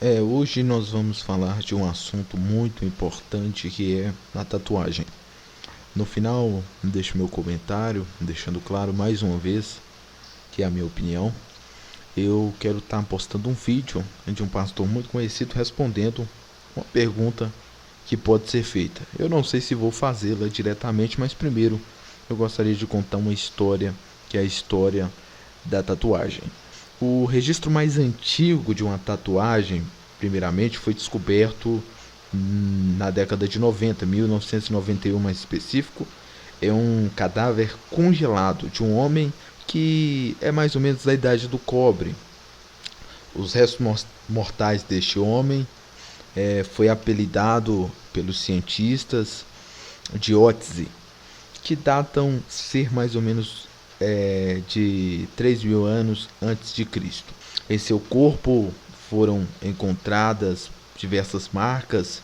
Hoje nós vamos falar de um assunto muito importante que é a tatuagem. No final, deixo meu comentário, deixando claro mais uma vez que é a minha opinião. Eu quero estar postando um vídeo de um pastor muito conhecido respondendo uma pergunta que pode ser feita. Eu não sei se vou fazê-la diretamente, mas primeiro eu gostaria de contar uma história, que é a história da tatuagem. O registro mais antigo de uma tatuagem, primeiramente, foi descoberto na década de 90, 1991 mais específico. É um cadáver congelado de um homem que é mais ou menos da idade do cobre. Os restos mortais deste homem foi apelidado pelos cientistas de Ötzi, que datam ser mais ou menos de 3.000 anos antes de Cristo. Em seu corpo foram encontradas diversas marcas,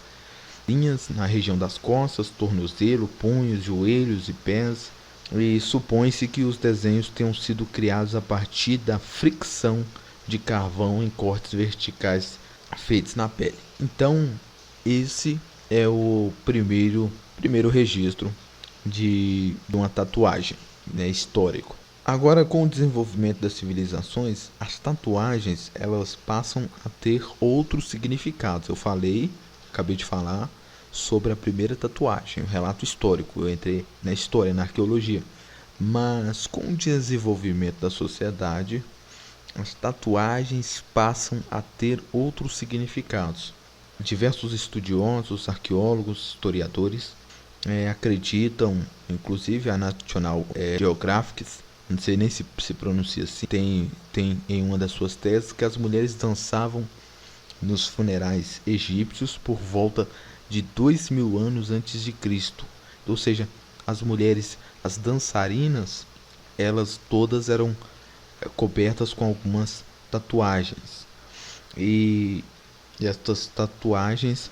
linhas na região das costas, tornozelo, punhos, joelhos e pés, e supõe-se que os desenhos tenham sido criados a partir da fricção de carvão em cortes verticais feitos na pele. Então, esse é o primeiro registro de uma tatuagem, né, histórico. Agora, com o desenvolvimento das civilizações, as tatuagens elas passam a ter outros significados. Acabei de falar sobre a primeira tatuagem, o relato histórico. Eu entrei na história, na arqueologia. Mas com o desenvolvimento da sociedade, as tatuagens passam a ter outros significados. Diversos estudiosos, arqueólogos, historiadores acreditam, inclusive a National Geographic, não sei nem se pronuncia assim, tem em uma das suas teses que as mulheres dançavam nos funerais egípcios por volta de 2.000 anos antes de Cristo. Ou seja, as mulheres, as dançarinas, elas todas eram cobertas com algumas tatuagens. E, e estas tatuagens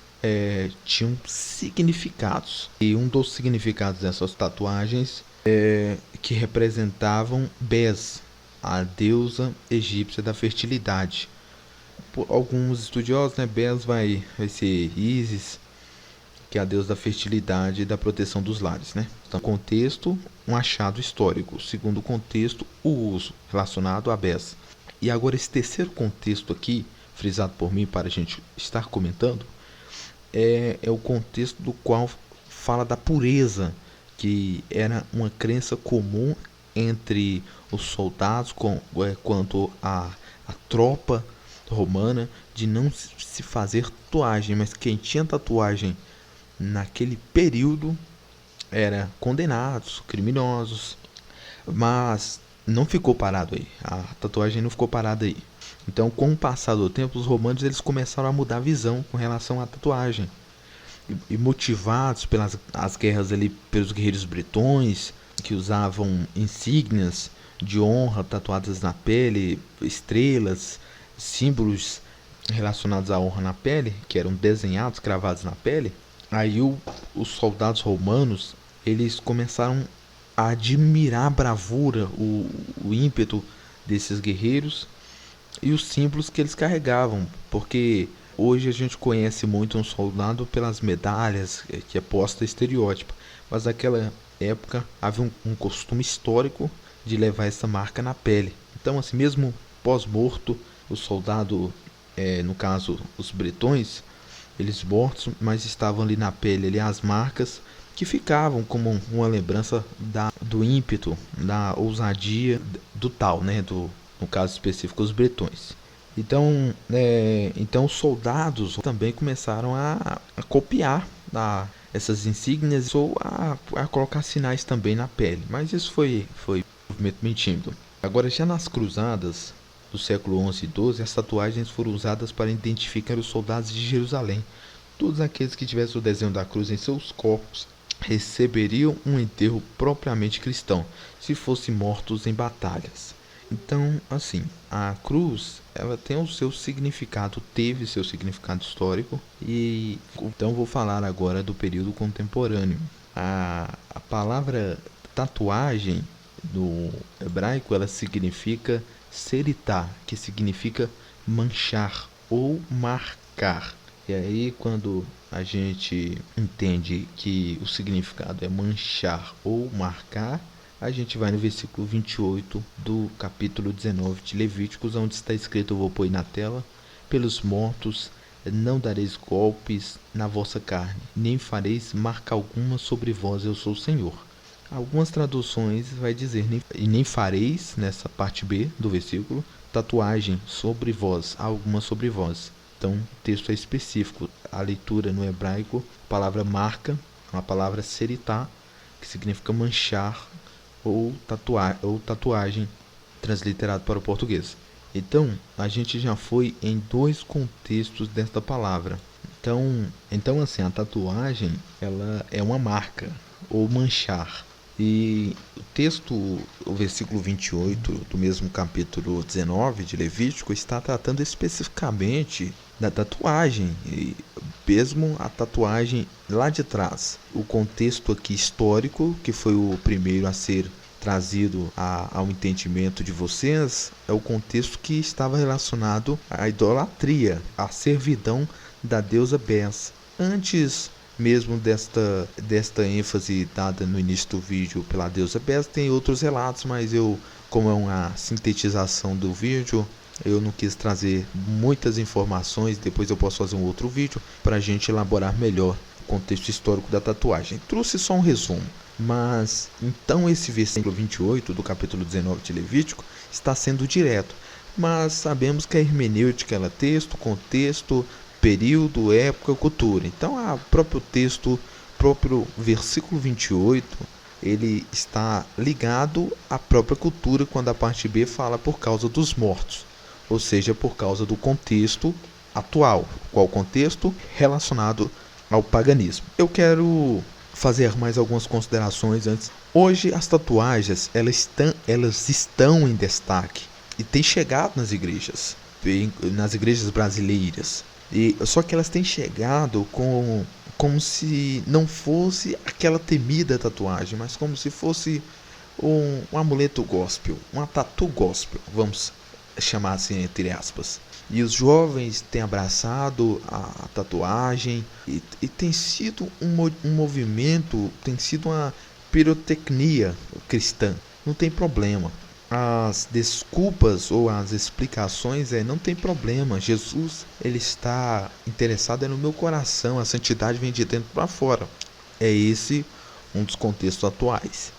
tinham significados. E um dos significados dessas tatuagens que representavam Bes, a deusa egípcia da fertilidade. Por alguns estudiosos, né, Bes vai ser Isis, que é a deusa da fertilidade e da proteção dos lares, né? Então, contexto, um achado histórico. Segundo contexto, o uso relacionado a Bes. E agora esse terceiro contexto aqui, frisado por mim para a gente estar comentando, é o contexto do qual fala da pureza, que era uma crença comum entre os soldados quanto a tropa romana de não se fazer tatuagem, mas quem tinha tatuagem naquele período era condenados, criminosos, mas não ficou parado aí. A tatuagem não ficou parada aí. Então, com o passar do tempo, os romanos eles começaram a mudar a visão com relação à tatuagem. E motivados pelas as guerras ali pelos guerreiros bretões, que usavam insígnias de honra tatuadas na pele, estrelas, símbolos relacionados à honra na pele, que eram desenhados, cravados na pele. Aí os soldados romanos eles começaram a admirar a bravura, o ímpeto desses guerreiros e os símbolos que eles carregavam, porque hoje a gente conhece muito um soldado pelas medalhas, que é posta estereótipo, mas naquela época havia um costume histórico de levar essa marca na pele. Então, assim, mesmo pós-morto, o soldado, no caso os bretões, eles mortos, mas estavam ali na pele ali as marcas que ficavam como uma lembrança do ímpeto, da ousadia do tal, né, no caso específico os bretões. Então os soldados também começaram a copiar essas insígnias ou a colocar sinais também na pele, mas isso foi um movimento bem tímido. Agora, já nas cruzadas do século 11 e 12, as tatuagens foram usadas para identificar os soldados de Jerusalém. Todos aqueles que tivessem o desenho da cruz em seus corpos receberiam um enterro propriamente cristão, se fossem mortos em batalhas. Então, assim, a cruz, ela tem o seu significado, teve seu significado histórico, e então vou falar agora do período contemporâneo. A palavra tatuagem no hebraico, ela significa seritá, que significa manchar ou marcar. E aí, quando a gente entende que o significado é manchar ou marcar, a gente vai no versículo 28 do capítulo 19 de Levíticos, onde está escrito, eu vou pôr na tela: pelos mortos não dareis golpes na vossa carne, nem fareis marca alguma sobre vós, eu sou o Senhor. Algumas traduções vai dizer, e nem fareis, nessa parte B do versículo, tatuagem sobre vós, alguma sobre vós. Então, o texto é específico. A leitura no hebraico, a palavra marca, a palavra seritá, que significa manchar, ou tatuagem, transliterado para o português. Então, a gente já foi em dois contextos desta palavra. Então assim, a tatuagem, ela é uma marca, ou manchar. E o texto, o versículo 28 do mesmo capítulo 19 de Levítico, está tratando especificamente da tatuagem, e mesmo a tatuagem lá de trás. O contexto aqui histórico, que foi o primeiro a ser trazido ao entendimento de vocês, é o contexto que estava relacionado à idolatria, à servidão da deusa Bes. Antes mesmo desta ênfase dada no início do vídeo pela deusa Bes, tem outros relatos, mas como é uma sintetização do vídeo, eu não quis trazer muitas informações. Depois eu posso fazer um outro vídeo para a gente elaborar melhor o contexto histórico da tatuagem. Trouxe só um resumo. Mas, então esse versículo 28 do capítulo 19 de Levítico está sendo direto. Mas sabemos que a hermenêutica é texto, contexto, período, época, cultura. Então, o próprio texto, próprio versículo 28, ele está ligado à própria cultura quando a parte B fala por causa dos mortos. Ou seja, por causa do contexto atual. Qual contexto? Relacionado ao paganismo. Eu quero fazer mais algumas considerações antes. Hoje as tatuagens elas estão em destaque e têm chegado nas igrejas brasileiras. Só que elas têm chegado como se não fosse aquela temida tatuagem, mas como se fosse um amuleto gospel, uma tatu gospel, vamos chamar assim entre aspas. E os jovens têm abraçado a tatuagem e tem sido um movimento, tem sido uma pirotecnia cristã. Não tem problema. As desculpas ou as explicações não tem problema. Jesus, ele está interessado no meu coração. A santidade vem de dentro para fora. É esse um dos contextos atuais.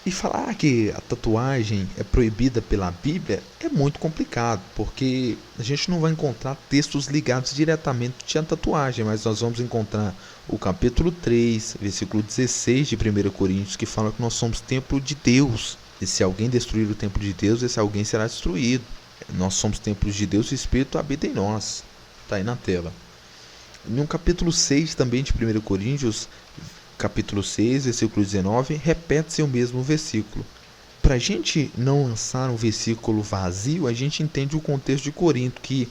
E falar que a tatuagem é proibida pela Bíblia é muito complicado, porque a gente não vai encontrar textos ligados diretamente à tatuagem, mas nós vamos encontrar o capítulo 3, versículo 16 de 1 Coríntios, que fala que nós somos templo de Deus. E se alguém destruir o templo de Deus, esse alguém será destruído. Nós somos templos de Deus e o Espírito habita em nós. Está aí na tela. No capítulo 6 também de 1 Coríntios, capítulo 6, versículo 19, repete-se o mesmo versículo. Para a gente não lançar um versículo vazio, a gente entende o contexto de Corinto, que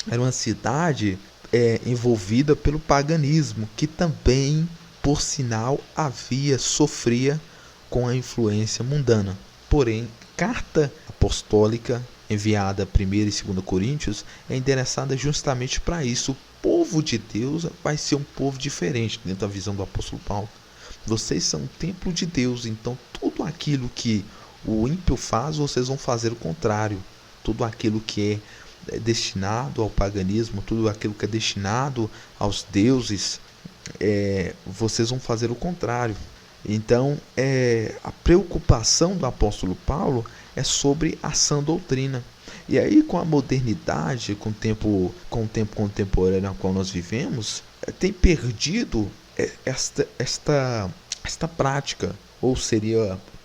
era uma cidade envolvida pelo paganismo, que também, por sinal, sofria com a influência mundana. Porém, carta apostólica enviada 1 e 2 Coríntios é endereçada justamente para isso. O povo de Deus vai ser um povo diferente dentro da visão do apóstolo Paulo. Vocês são um templo de Deus, então tudo aquilo que o ímpio faz, vocês vão fazer o contrário. Tudo aquilo que é destinado ao paganismo, tudo aquilo que é destinado aos deuses, vocês vão fazer o contrário. Então, a preocupação do apóstolo Paulo é sobre a sã doutrina. E aí, com a modernidade, com o tempo contemporâneo no qual nós vivemos, tem perdido esta prática, ou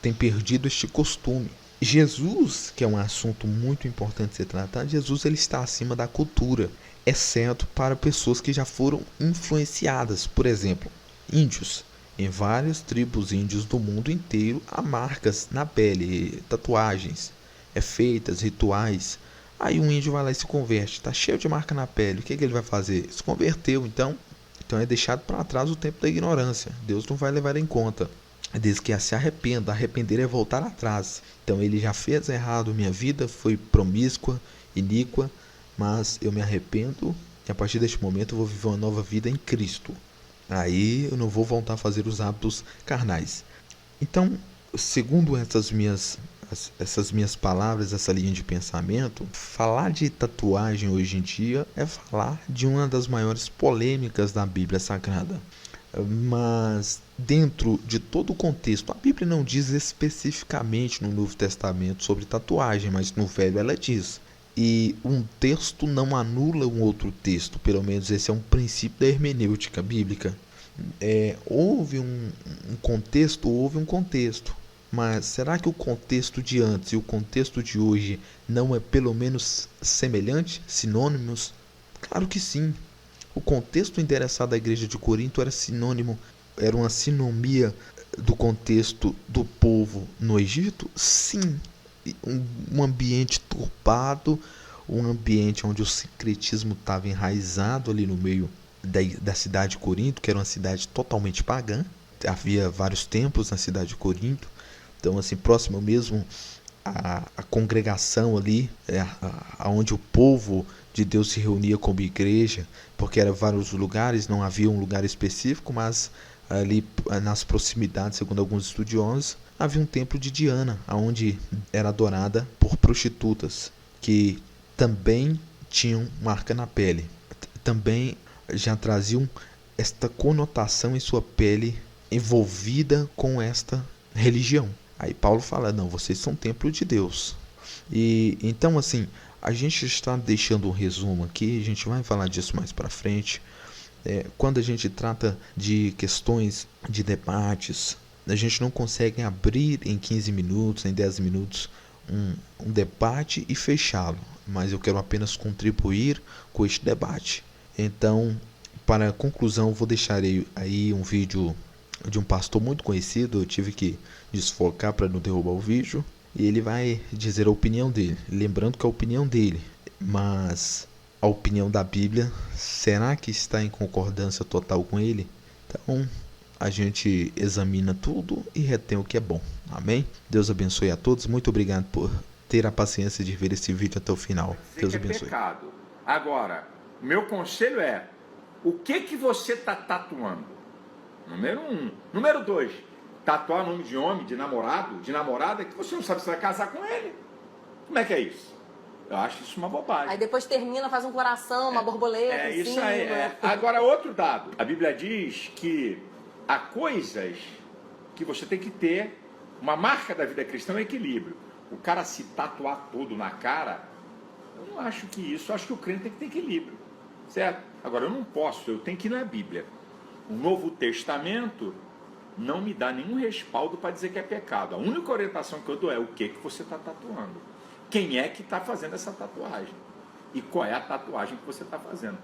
tem perdido este costume. Jesus, que é um assunto muito importante de ser tratado, Jesus ele está acima da cultura, exceto para pessoas que já foram influenciadas. Por exemplo, índios. Em várias tribos índios do mundo inteiro há marcas na pele, tatuagens, feitas, rituais. Aí um índio vai lá e se converte, está cheio de marca na pele, o que ele vai fazer? Se converteu, então é deixado para trás o tempo da ignorância. Deus não vai levar em conta. Diz que se arrependa, arrepender é voltar atrás. Então ele já fez errado, minha vida foi promíscua, iníqua, mas eu me arrependo e a partir deste momento eu vou viver uma nova vida em Cristo. Aí eu não vou voltar a fazer os hábitos carnais. Então, segundo essas minhas palavras, essa linha de pensamento, falar de tatuagem hoje em dia é falar de uma das maiores polêmicas da Bíblia Sagrada. Mas dentro de todo o contexto, a Bíblia não diz especificamente no Novo Testamento sobre tatuagem, mas no Velho ela diz. E um texto não anula um outro texto, pelo menos esse é um princípio da hermenêutica bíblica. Houve um contexto, mas será que o contexto de antes e o contexto de hoje não é pelo menos semelhante, sinônimos? Claro que sim. O contexto endereçado à igreja de Corinto era uma sinomia do contexto do povo no Egito? Sim. Um ambiente turbado, um ambiente onde o sincretismo estava enraizado ali no meio da cidade de Corinto, que era uma cidade totalmente pagã. Havia vários templos na cidade de Corinto, então assim, próximo mesmo a congregação ali, onde o povo de Deus se reunia como igreja, porque eram vários lugares, não havia um lugar específico, mas ali nas proximidades, segundo alguns estudiosos, havia um templo de Diana, onde era adorada por prostitutas, que também tinham marca na pele, também já traziam esta conotação em sua pele envolvida com esta religião. Aí Paulo fala, não, vocês são templo de Deus. E então assim, a gente está deixando um resumo aqui, a gente vai falar disso mais para frente. Quando a gente trata de questões de debates, a gente não consegue abrir em 15 minutos, em 10 minutos, um debate e fechá-lo. Mas eu quero apenas contribuir com este debate. Então, para a conclusão, vou deixar aí um vídeo de um pastor muito conhecido. Eu tive que desfocar para não derrubar o vídeo. E ele vai dizer a opinião dele. Lembrando que é a opinião dele. Mas a opinião da Bíblia, será que está em concordância total com ele? Então, a gente examina tudo e retém o que é bom. Amém? Deus abençoe a todos. Muito obrigado por ter a paciência de ver esse vídeo até o final. Deus abençoe. Pecado. Agora, meu conselho é, o que você está tatuando? Número 1. Número 2, tatuar nome de homem, de namorado, de namorada, que você não sabe se vai casar com ele. Como é que é isso? Eu acho isso uma bobagem. Aí depois termina, faz um coração, uma borboleta em isso cima. aí. Agora, outro dado. A Bíblia diz que há coisas que você tem que ter, uma marca da vida cristã é o equilíbrio. O cara se tatuar todo na cara, eu não acho que isso, eu acho que o crente tem que ter equilíbrio, certo? Agora, eu não posso, eu tenho que ir na Bíblia. O Novo Testamento não me dá nenhum respaldo para dizer que é pecado. A única orientação que eu dou é o que você está tatuando. Quem é que está fazendo essa tatuagem? E qual é a tatuagem que você está fazendo?